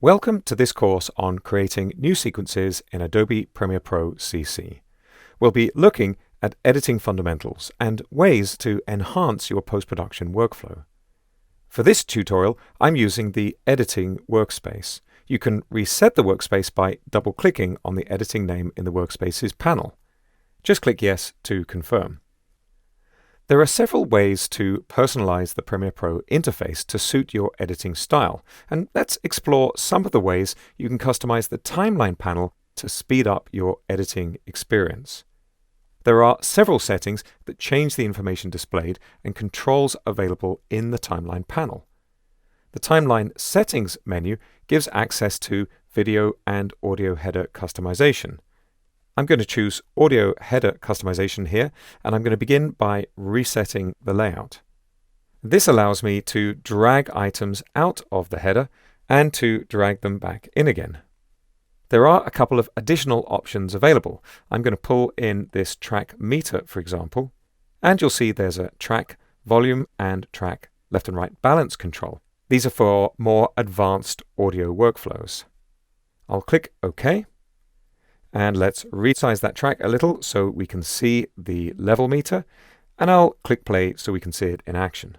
Welcome to this course on creating new sequences in Adobe Premiere Pro CC. We'll be looking at editing fundamentals and ways to enhance your post-production workflow. For this tutorial, I'm using the Editing workspace. You can reset the workspace by double-clicking on the editing name in the Workspaces panel. Just click Yes to confirm. There are several ways to personalize the Premiere Pro interface to suit your editing style, and let's explore some of the ways you can customize the Timeline panel to speed up your editing experience. There are several settings that change the information displayed and controls available in the Timeline panel. The Timeline Settings menu gives access to video and audio header customization. I'm going to choose Audio Header Customization here, and I'm going to begin by resetting the layout. This allows me to drag items out of the header and to drag them back in again. There are a couple of additional options available. I'm going to pull in this track meter, for example, and you'll see there's a track volume and track left and right balance control. These are for more advanced audio workflows. I'll click OK. And let's resize that track a little so we can see the level meter, and I'll click play so we can see it in action.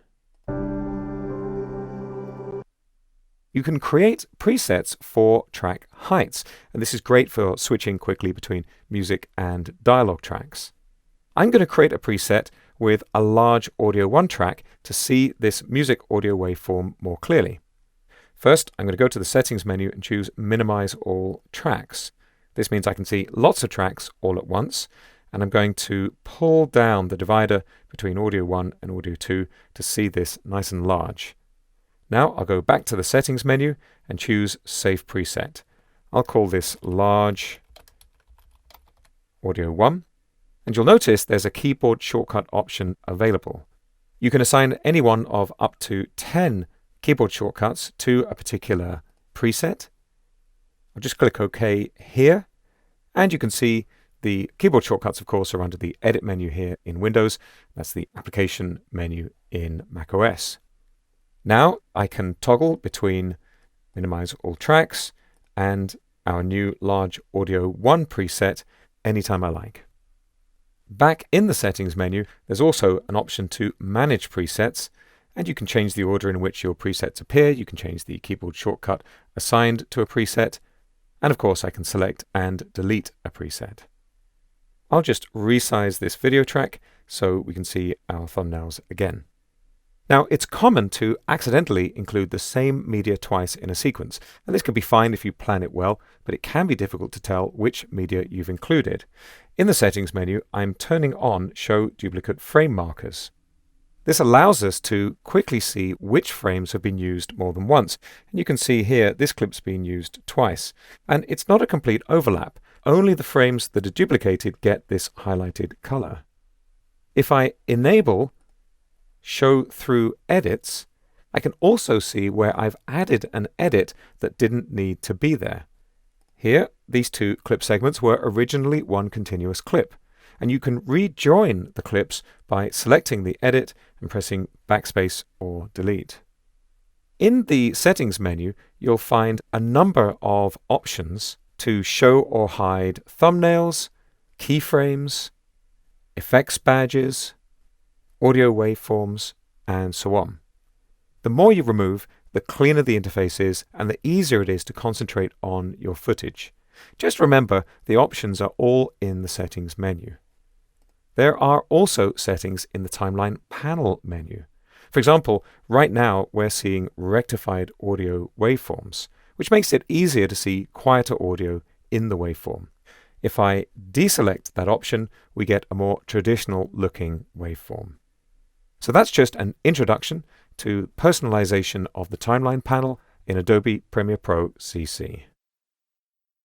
You can create presets for track heights, and this is great for switching quickly between music and dialogue tracks. I'm going to create a preset with a large Audio 1 track to see this music audio waveform more clearly. First, I'm going to go to the Settings menu and choose Minimize All Tracks. This means I can see lots of tracks all at once, and I'm going to pull down the divider between Audio 1 and Audio 2 to see this nice and large. Now I'll go back to the Settings menu and choose Save Preset. I'll call this Large Audio 1, and you'll notice there's a keyboard shortcut option available. You can assign any one of up to 10 keyboard shortcuts to a particular preset. I'll just click OK here, and you can see the keyboard shortcuts, of course, are under the Edit menu here in Windows. That's the Application menu in macOS. Now I can toggle between Minimize All Tracks and our new Large Audio 1 preset anytime I like. Back in the Settings menu, there's also an option to Manage Presets, and you can change the order in which your presets appear. You can change the keyboard shortcut assigned to a preset. And of course, I can select and delete a preset. I'll just resize this video track so we can see our thumbnails again. Now, it's common to accidentally include the same media twice in a sequence, and this can be fine if you plan it well, but it can be difficult to tell which media you've included. In the Settings menu, I'm turning on Show Duplicate Frame Markers. This allows us to quickly see which frames have been used more than once. And you can see here this clip's been used twice. And it's not a complete overlap. Only the frames that are duplicated get this highlighted color. If I enable Show Through Edits, I can also see where I've added an edit that didn't need to be there. Here, these two clip segments were originally one continuous clip. And you can rejoin the clips by selecting the Edit and pressing Backspace or Delete. In the Settings menu, you'll find a number of options to show or hide thumbnails, keyframes, effects badges, audio waveforms, and so on. The more you remove, the cleaner the interface is and the easier it is to concentrate on your footage. Just remember, the options are all in the Settings menu. There are also settings in the Timeline panel menu. For example, right now we're seeing rectified audio waveforms, which makes it easier to see quieter audio in the waveform. If I deselect that option, we get a more traditional looking waveform. So that's just an introduction to personalization of the Timeline panel in Adobe Premiere Pro CC.